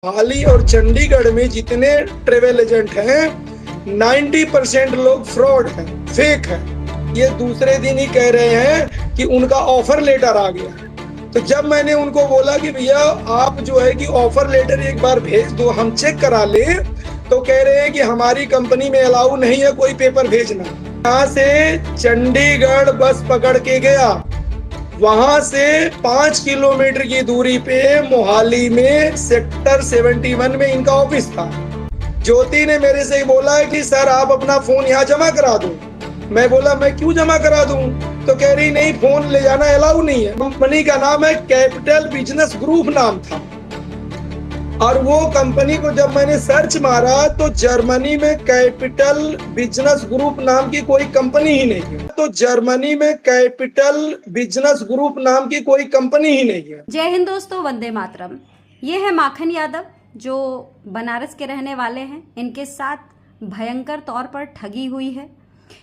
मोहाली और चंडीगढ़ में जितने ट्रेवल एजेंट हैं 90% लोग फ्रॉड हैं, फेक है। ये दूसरे दिन ही कह रहे हैं कि उनका ऑफर लेटर आ गया। तो जब मैंने उनको बोला कि भैया आप जो है कि ऑफर लेटर एक बार भेज दो, हम चेक करा ले, तो कह रहे हैं कि हमारी कंपनी में अलाउ नहीं है कोई पेपर भेजना। यहाँ से चंडीगढ़ बस पकड़ के गया, वहां से 5 किलोमीटर की दूरी पे मोहाली में सेक्टर 71 में इनका ऑफिस था। ज्योति ने मेरे से बोला कि सर आप अपना फोन यहाँ जमा करा दो। मैं बोला मैं क्यों जमा करा दूं? तो कह रही नहीं, फोन ले जाना अलाउ नहीं है। कंपनी का नाम है कैपिटल बिजनेस ग्रुप नाम था, और वो कंपनी को जब मैंने सर्च मारा तो जर्मनी में कैपिटल बिजनेस ग्रुप नाम की कोई कंपनी ही नहीं है। तो जर्मनी में कैपिटल बिजनेस ग्रुप नाम की कोई कंपनी ही नहीं है। जय हिंद दोस्तों, वंदे मातरम। ये है माखन यादव जो बनारस के रहने वाले हैं। इनके साथ भयंकर तौर पर ठगी हुई है।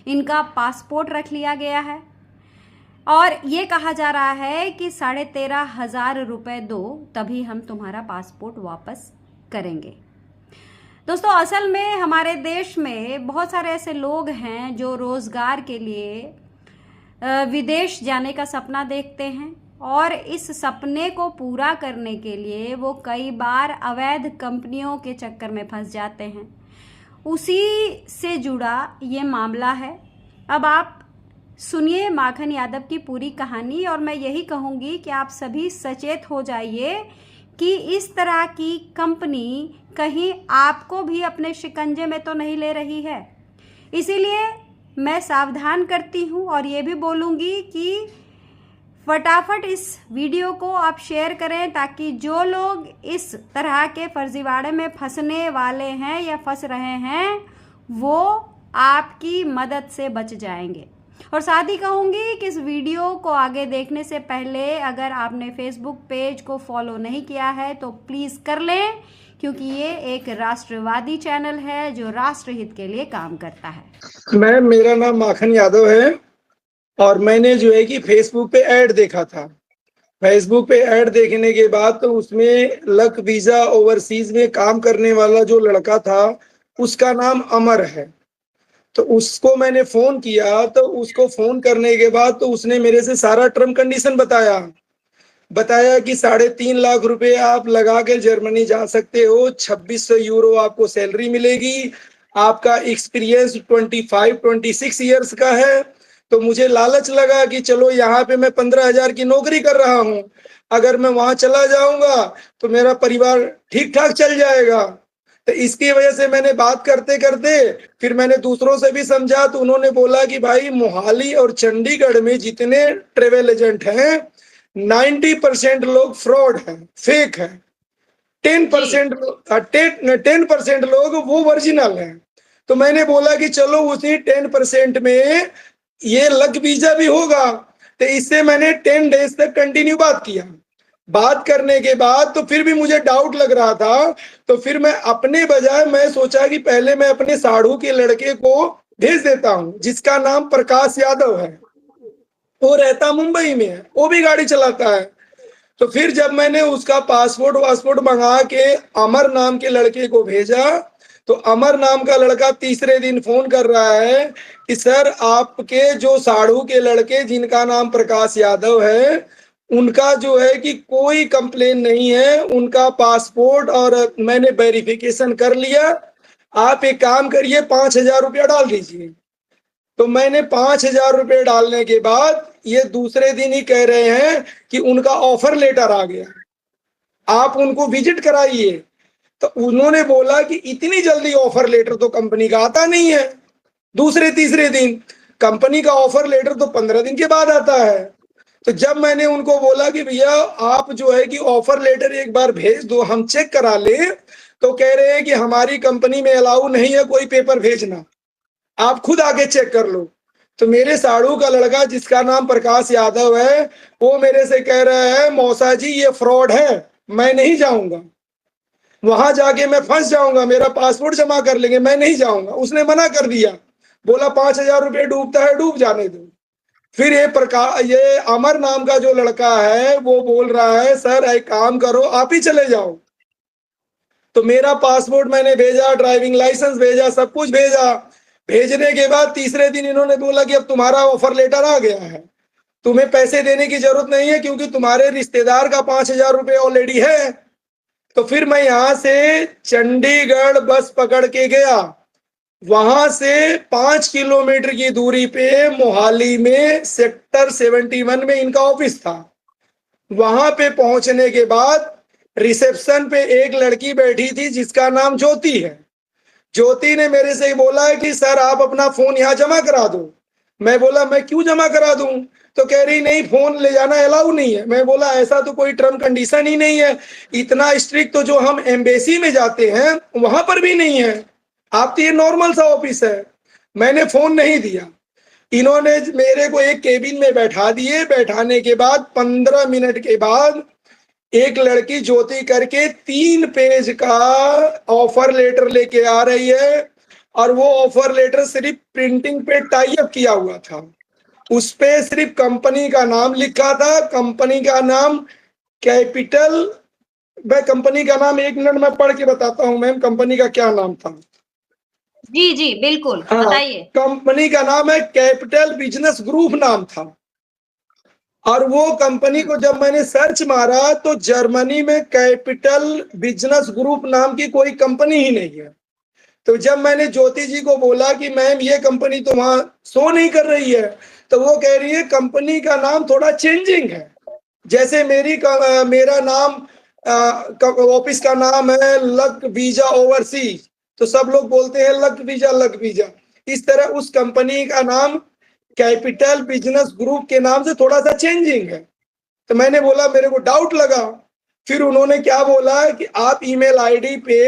इनका पासपोर्ट रख लिया गया है और ये कहा जा रहा है कि 13,500 रुपये दो तभी हम तुम्हारा पासपोर्ट वापस करेंगे। दोस्तों, असल में हमारे देश में बहुत सारे ऐसे लोग हैं जो रोजगार के लिए विदेश जाने का सपना देखते हैं और इस सपने को पूरा करने के लिए वो कई बार अवैध कंपनियों के चक्कर में फंस जाते हैं। उसी से जुड़ा ये मामला है। अब आप सुनिए माखन यादव की पूरी कहानी, और मैं यही कहूँगी कि आप सभी सचेत हो जाइए कि इस तरह की कंपनी कहीं आपको भी अपने शिकंजे में तो नहीं ले रही है। इसीलिए मैं सावधान करती हूँ और ये भी बोलूँगी कि फटाफट इस वीडियो को आप शेयर करें ताकि जो लोग इस तरह के फर्जीवाड़े में फंसने वाले हैं या फंस रहे हैं वो आपकी मदद से बच जाएंगे। और साथ ही कहूँगी कि इस वीडियो को आगे देखने से पहले अगर आपने फेसबुक पेज को फॉलो नहीं किया है तो प्लीज़ कर लें, क्योंकि ये एक राष्ट्रवादी चैनल है जो राष्ट्रहित के लिए काम करता है। मेरा नाम माखन यादव है और मैंने जो है कि फेसबुक पे ऐड देखा था। फेसबुक पे ऐड देखने के बाद तो उसमें लक वीजा ओवरसीज में काम करने वाला जो लड़का था उसका नाम अमर है। तो उसको मैंने फोन किया, तो उसको फोन करने के बाद तो उसने मेरे से सारा टर्म कंडीशन बताया कि 3.5 लाख रुपए आप लगा के जर्मनी जा सकते हो, 2600 यूरो आपको सैलरी मिलेगी, आपका एक्सपीरियंस 25-26 ईयर्स का है। तो मुझे लालच लगा कि चलो यहाँ पे मैं 15,000 की नौकरी कर रहा हूँ, अगर मैं वहां चला जाऊंगा तो मेरा परिवार ठीक ठाक चल जाएगा। तो इसकी वजह से मैंने बात करते करते फिर मैंने दूसरों से भी समझा, तो उन्होंने बोला कि भाई मोहाली और चंडीगढ़ में जितने ट्रेवल एजेंट हैं 90% लोग फ्रॉड हैं, फेक है। 10% लोग वो ओरिजिनल हैं। तो मैंने बोला कि चलो उसी 10% में ये लक वीजा भी होगा। तो इससे मैंने 10 डेज तक कंटिन्यू बात किया। बात करने के बाद तो फिर भी मुझे डाउट लग रहा था, तो फिर मैं अपने बजाय मैं सोचा कि पहले मैं अपने साढ़ू के लड़के को भेज देता हूँ जिसका नाम प्रकाश यादव है। वो रहता मुंबई में है, वो भी गाड़ी चलाता है। तो फिर जब मैंने उसका पासपोर्ट वासपोर्ट मंगा के अमर नाम के लड़के को भेजा, तो अमर नाम का लड़का तीसरे दिन फोन कर रहा है कि सर आपके जो साढ़ू के लड़के जिनका नाम प्रकाश यादव है उनका जो है कि कोई कंप्लेन नहीं है, उनका पासपोर्ट और मैंने वेरिफिकेशन कर लिया, आप एक काम करिए 5,000 रुपया डाल दीजिए। तो मैंने 5,000 रुपये डालने के बाद ये दूसरे दिन ही कह रहे हैं कि उनका ऑफर लेटर आ गया, आप उनको विजिट कराइए। तो उन्होंने बोला कि इतनी जल्दी ऑफर लेटर तो कंपनी का आता नहीं है, दूसरे तीसरे दिन। कंपनी का ऑफर लेटर तो 15 दिन के बाद आता है। तो जब मैंने उनको बोला कि भैया आप जो है कि ऑफर लेटर एक बार भेज दो, हम चेक करा ले, तो कह रहे हैं कि हमारी कंपनी में अलाउ नहीं है कोई पेपर भेजना, आप खुद आके चेक कर लो। तो मेरे साड़ू का लड़का जिसका नाम प्रकाश यादव है वो मेरे से कह रहा है मौसा जी ये फ्रॉड है, मैं नहीं जाऊंगा, वहां जाके मैं फंस जाऊंगा, मेरा पासपोर्ट जमा कर लेंगे, मैं नहीं जाऊंगा। उसने मना कर दिया, बोला 5,000 रुपये डूबता है डूब जाने दो। फिर ये अमर नाम का जो लड़का है वो बोल रहा है सर एक काम करो आप ही चले जाओ। तो मेरा पासपोर्ट मैंने भेजा, ड्राइविंग लाइसेंस भेजा, सब कुछ भेजा। भेजने के बाद तीसरे दिन इन्होंने बोला कि अब तुम्हारा ऑफर लेटर आ गया है, तुम्हें पैसे देने की जरूरत नहीं है क्योंकि तुम्हारे रिश्तेदार का 5,000 रुपये ऑलरेडी है। तो फिर मैं यहां से चंडीगढ़ बस पकड़ के गया। वहां से 5 किलोमीटर की दूरी पे मोहाली में सेक्टर 71 में इनका ऑफिस था। वहां पे पहुंचने के बाद रिसेप्शन पे एक लड़की बैठी थी जिसका नाम ज्योति है। ज्योति ने मेरे से बोला कि सर आप अपना फोन यहाँ जमा करा दो। मैं बोला मैं क्यों जमा करा दूं? तो कह रही नहीं, फोन ले जाना अलाउ नहीं है। मैं बोला ऐसा तो कोई टर्म कंडीशन ही नहीं है, इतना स्ट्रिक्ट तो जो हम एम्बेसी में जाते हैं वहां पर भी नहीं है, आप तो ये नॉर्मल सा ऑफिस है। मैंने फोन नहीं दिया। इन्होंने मेरे को एक केबिन में बैठा दिए। बैठाने के बाद 15 मिनट के बाद एक लड़की ज्योति करके 3 पेज का ऑफर लेटर लेके आ रही है, और वो ऑफर लेटर सिर्फ प्रिंटिंग पे टाई अप किया हुआ था। उस पे सिर्फ कंपनी का नाम लिखा था, कंपनी का नाम कैपिटल। मैं कंपनी का नाम 1 मिनट में पढ़ के बताता हूँ मैम, कंपनी का क्या नाम था। जी जी बिल्कुल, हाँ, बताइए। कंपनी का नाम है कैपिटल बिजनेस ग्रुप नाम था। और वो कंपनी को जब मैंने सर्च मारा तो जर्मनी में कैपिटल बिजनेस ग्रुप नाम की कोई कंपनी ही नहीं है। तो जब मैंने ज्योति जी को बोला कि मैम ये कंपनी तो वहां शो नहीं कर रही है, तो वो कह रही है कंपनी का नाम थोड़ा चेंजिंग है। जैसे मेरा नाम ऑफिस का नाम है लक वीजा ओवरसीज, तो सब लोग बोलते हैं लक वीजा लक वीजा। इस तरह उस कंपनी का नाम कैपिटल बिजनेस ग्रुप के नाम से थोड़ा सा चेंजिंग है। तो मैंने बोला, मेरे को डाउट लगा। फिर उन्होंने क्या बोला कि आप ईमेल आईडी पे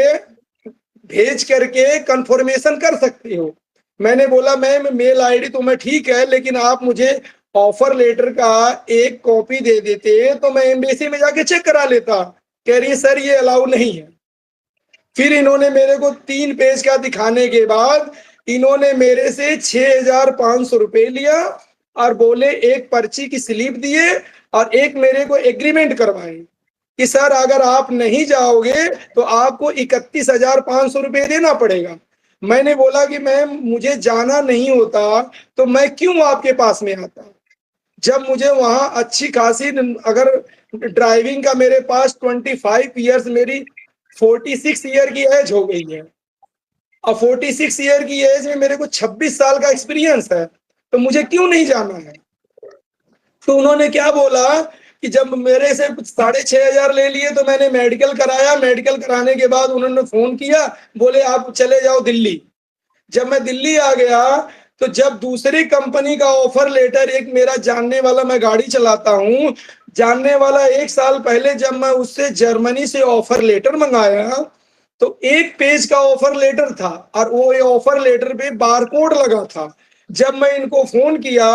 भेज करके कंफर्मेशन कर सकते हो। मैंने बोला मैम मेल आईडी तो मैं ठीक है, लेकिन आप मुझे ऑफर लेटर का एक कॉपी दे देते तो मैं एम्बेसी में जाके चेक करा लेता। कह रही है सर ये अलाउ नहीं है। फिर इन्होंने मेरे को 3 पेज का दिखाने के बाद इन्होंने मेरे से 6,500 रुपए लिया और बोले एक पर्ची की स्लिप दिए और एक मेरे को एग्रीमेंट करवाए कि सर अगर आप नहीं जाओगे तो आपको 31,500 रुपए देना पड़ेगा। मैंने बोला कि मैम मुझे जाना नहीं होता तो मैं क्यों आपके पास में आता, जब मुझे वहां अच्छी खासी, अगर ड्राइविंग का मेरे पास 25 ईयर्स, मेरी 46 ईयर की एज हो गई है और 46 ईयर की एज में मेरे को 26 साल का एक्सपीरियंस है, तो मुझे क्यों नहीं जाना है। तो उन्होंने क्या बोला कि जब मेरे से 6,500 ले लिए तो मैंने मेडिकल कराया। मेडिकल कराने के बाद उन्होंने फोन किया, बोले आप चले जाओ दिल्ली। जब मैं दिल्ली आ गया तो जब दूसरी कंपनी का ऑफर लेटर, एक मेरा जानने वाला, मैं गाड़ी चलाता हूँ, जानने वाला 1 साल पहले जब मैं उससे जर्मनी से ऑफर लेटर मंगाया तो 1 पेज का ऑफर लेटर था और वो ऑफर लेटर पे बारकोड लगा था। जब मैं इनको फोन किया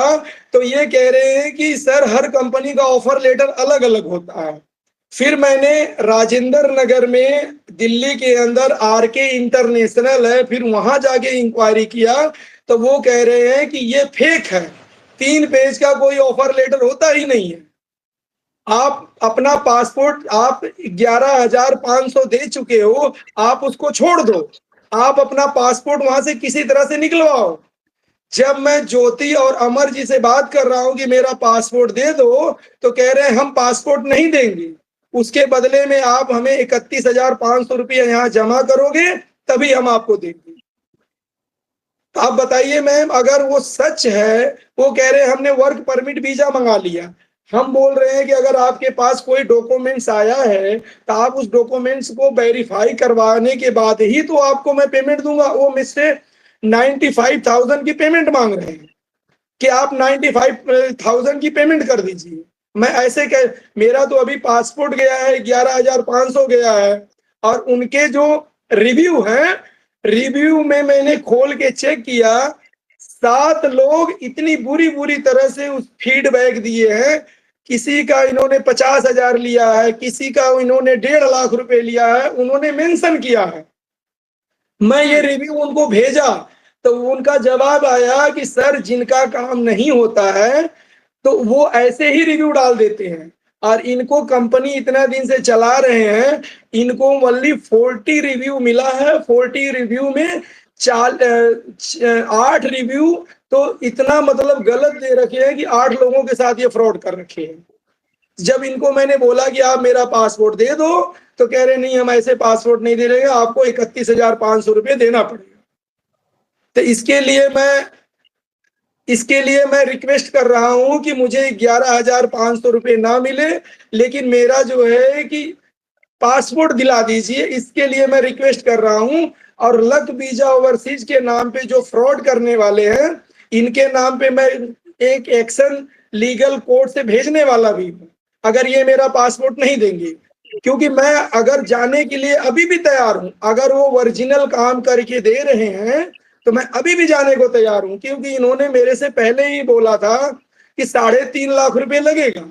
तो ये कह रहे हैं कि सर हर कंपनी का ऑफर लेटर अलग अलग होता है। फिर मैंने राजेंद्र नगर में दिल्ली के अंदर आरके इंटरनेशनल है, फिर वहां जाके इंक्वायरी किया तो वो कह रहे हैं कि ये फेक है, 3 पेज का कोई ऑफर लेटर होता ही नहीं है। आप अपना पासपोर्ट आप 11,500 दे चुके हो, आप उसको छोड़ दो, आप अपना पासपोर्ट वहां से किसी तरह से निकलवाओ। जब मैं ज्योति और अमर जी से बात कर रहा हूं कि मेरा पासपोर्ट दे दो, तो कह रहे हैं हम पासपोर्ट नहीं देंगे, उसके बदले में आप हमें 31,500 रुपये यहाँ जमा करोगे तभी हम आपको देंगे। तो आप बताइए मैम, अगर वो सच है, वो कह रहे हैं हमने वर्क परमिट वीजा मंगा लिया, हम बोल रहे हैं कि अगर आपके पास कोई डॉक्यूमेंट्स आया है तो आप उस डॉक्यूमेंट्स को वेरीफाई करवाने के बाद ही तो आपको मैं पेमेंट दूंगा। वो मुझसे 95,000 की पेमेंट मांग रहे हैं कि आप 95,000 की पेमेंट कर दीजिए। मैं ऐसे कह, मेरा तो अभी पासपोर्ट गया है 11,500 गया है, और उनके जो रिव्यू है, रिव्यू में मैंने खोल के चेक किया, 7 लोग इतनी बुरी बुरी तरह से उस फीडबैक दिए हैं। किसी का इन्होंने 50,000 लिया है, किसी का इन्होंने 1.5 लाख रुपए लिया है, उन्होंने मेंशन किया है। मैं ये रिव्यू उनको भेजा तो उनका जवाब आया कि सर जिनका काम नहीं होता है तो वो ऐसे ही रिव्यू डाल देते हैं, और इनको कंपनी इतना दिन से चला रहे हैं, इनको ओनली 40 रिव्यू मिला है। 40 रिव्यू में 8 रिव्यू तो इतना मतलब गलत दे रखे हैं कि 8 लोगों के साथ ये फ्रॉड कर रखे हैं। जब इनको मैंने बोला कि आप मेरा पासपोर्ट दे दो, तो कह रहे नहीं हम ऐसे पासपोर्ट नहीं दे रहे, आपको 31,500 रुपये देना पड़ेगा। तो इसके लिए मैं रिक्वेस्ट कर रहा हूं कि मुझे 11,500 रुपये ना मिले, लेकिन मेरा जो है कि पासपोर्ट दिला दीजिए, इसके लिए मैं रिक्वेस्ट कर रहा हूं। और लक वीजा ओवरसीज के नाम पे जो फ्रॉड करने वाले हैं, इनके नाम पे मैं एक एक्शन लीगल कोर्ट से भेजने वाला भी हूं, अगर ये मेरा पासपोर्ट नहीं देंगे। क्योंकि मैं अगर जाने के लिए अभी भी तैयार हूं, अगर वो ओरिजिनल काम करके दे रहे हैं तो मैं अभी भी जाने को तैयार हूं। क्योंकि इन्होंने मेरे से पहले ही बोला था कि 3.5 लाख रुपए लगेगा।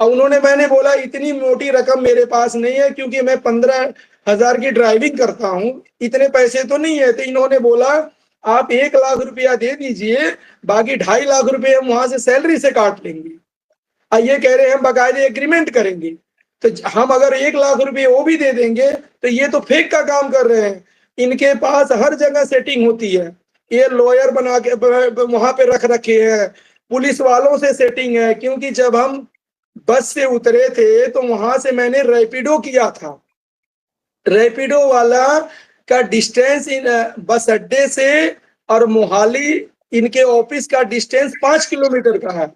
और मैंने बोला इतनी मोटी रकम मेरे पास नहीं है, क्योंकि मैं 15,000 की ड्राइविंग करता हूं, इतने पैसे तो नहीं है। तो इन्होंने बोला आप 1 लाख रुपया दे दीजिए, बाकी 2.5 लाख रुपए हम वहां से सैलरी से काट लेंगे। और ये कह रहे हैं हम बाकायदे एग्रीमेंट करेंगे। तो हम अगर 1 लाख रुपए वो भी दे देंगे तो ये तो फेक का काम कर रहे हैं। इनके पास हर जगह सेटिंग होती है, ये लॉयर बना के वहां पे रख रखे हैं, पुलिस वालों से सेटिंग है। क्योंकि जब हम बस से उतरे थे तो वहां से मैंने रैपिडो किया था। रैपिडो वाला का डिस्टेंस बस अड्डे से और मोहाली इनके ऑफिस का डिस्टेंस 5 किलोमीटर का है।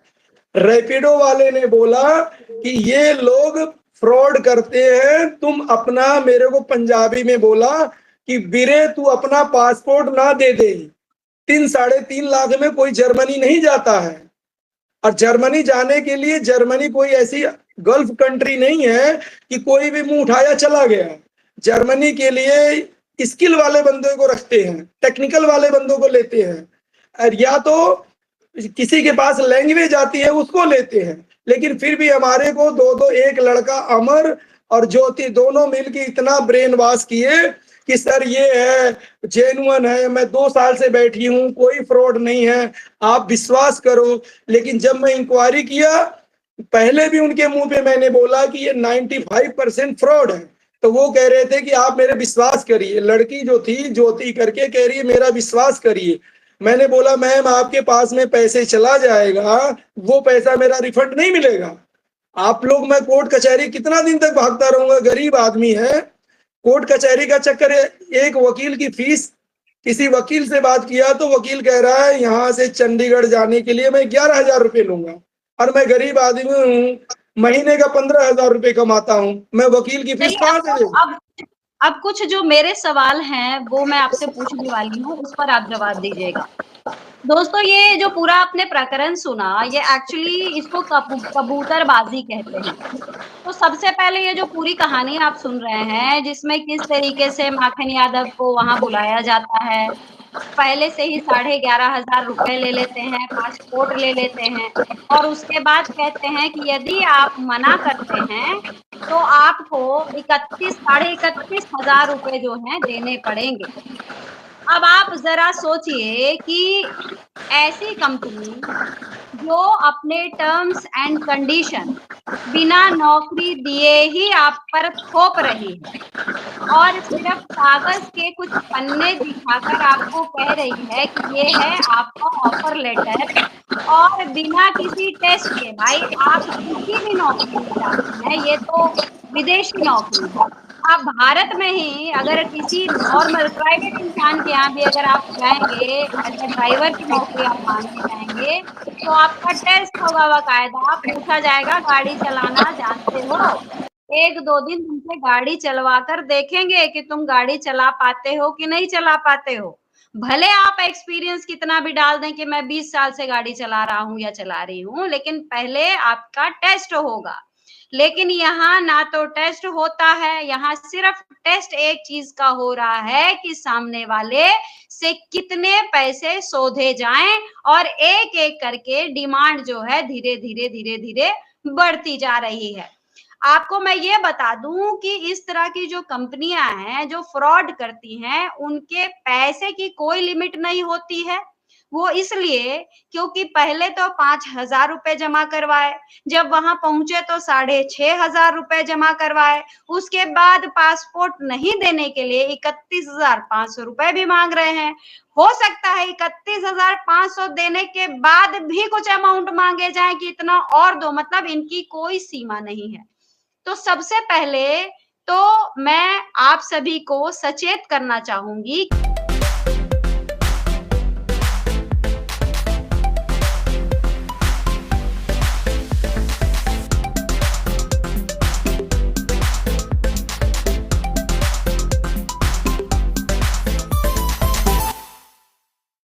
रैपिडो वाले ने बोला कि ये लोग फ्रॉड करते हैं, तुम अपना, मेरे को पंजाबी में बोला कि वीरे तू अपना पासपोर्ट ना दे दे। 3-3.5 लाख में कोई जर्मनी नहीं जाता है। और जर्मनी जाने के लिए, जर्मनी कोई ऐसी गल्फ कंट्री नहीं है कि कोई भी मुंह उठाया चला गया। जर्मनी के लिए स्किल वाले बंदों को रखते हैं, टेक्निकल वाले बंदों को लेते हैं, और या तो किसी के पास लैंग्वेज आती है उसको लेते हैं। लेकिन फिर भी हमारे को दो एक लड़का अमर और ज्योति दोनों मिलके इतना ब्रेन वॉश किए कि सर ये है, जेन्युइन है, मैं 2 साल से बैठी हूं, कोई फ्रॉड नहीं है, आप विश्वास करो। लेकिन जब मैं इंक्वायरी किया, पहले भी उनके मुंह पे मैंने बोला कि ये 95% फ्रॉड है। तो वो कह रहे थे कि आप मेरे विश्वास करिए। लड़की जो थी ज्योति करके कह रही है मेरा विश्वास करिए। मैंने बोला मैम आपके पास में पैसे चला जाएगा, वो पैसा मेरा रिफंड नहीं मिलेगा। आप लोग, मैं कोर्ट कचहरी कितना दिन तक भागता रहूंगा, गरीब आदमी है। कोर्ट कचहरी का चक्कर है। एक वकील की फीस, किसी वकील से बात किया तो वकील कह रहा है यहाँ से चंडीगढ़ जाने के लिए मैं 11,000 रुपये लूंगा, और मैं गरीब आदमी हूँ, महीने का 15,000 रुपये कमाता हूँ, मैं वकील की फीस कहाँ से दूं? अब कुछ जो मेरे सवाल हैं वो मैं आपसे पूछने वाली हूँ, उस पर आप जवाब दीजिएगा। दोस्तों, ये जो पूरा आपने प्रकरण सुना, ये एक्चुअली इसको कबूतरबाजी कहते हैं। तो सबसे पहले ये जो पूरी कहानी आप सुन रहे हैं, जिसमें किस तरीके से माखन यादव को वहां बुलाया जाता है, पहले से ही 11,500 रुपए ले लेते हैं, पासपोर्ट ले लेते हैं, और उसके बाद कहते हैं कि यदि आप मना करते हैं तो आपको 31,500 रुपए जो हैं देने पड़ेंगे। अब आप जरा सोचिए कि ऐसी कंपनी जो अपने टर्म्स एंड कंडीशन बिना नौकरी दिए ही आप पर थोप रही है, और सिर्फ कागज के कुछ पन्ने दिखाकर आपको कह रही है कि ये है आपका ऑफर लेटर, और बिना किसी टेस्ट के, भाई आप किसी भी नौकरी में जाते हैं, ये तो विदेशी नौकरी है। आप भारत में ही अगर किसी नॉर्मल प्राइवेट इंसान के यहाँ भी अगर आप जाएंगे, ऐसे ड्राइवर की नौकरी आप मांगने जाएंगे, तो आपका टेस्ट होगा बाकायदा, पूछा जाएगा गाड़ी चलाना जानते हो। 1-2 दिन तुमसे गाड़ी चलवा कर देखेंगे कि तुम गाड़ी चला पाते हो कि नहीं चला पाते हो। भले आप एक्सपीरियंस कितना भी डाल दें कि मैं 20 साल से गाड़ी चला रहा हूँ या चला रही हूँ, लेकिन पहले आपका टेस्ट होगा। लेकिन यहाँ ना तो टेस्ट होता है, यहाँ सिर्फ टेस्ट एक चीज का हो रहा है कि सामने वाले से कितने पैसे सोधे जाएं, और एक एक करके डिमांड जो है धीरे धीरे धीरे धीरे बढ़ती जा रही है। आपको मैं ये बता दूं कि इस तरह की जो कंपनियां हैं जो फ्रॉड करती हैं, उनके पैसे की कोई लिमिट नहीं होती है। वो इसलिए क्योंकि पहले तो 5,000 रुपए जमा करवाए, जब वहां पहुंचे तो 6,500 रुपए जमा करवाए, उसके बाद पासपोर्ट नहीं देने के लिए 31,500 रुपए भी मांग रहे हैं। हो सकता है 31,500 देने के बाद भी कुछ अमाउंट मांगे जाए कि इतना और दो, मतलब इनकी कोई सीमा नहीं है। तो सबसे पहले तो मैं आप सभी को सचेत करना चाहूंगी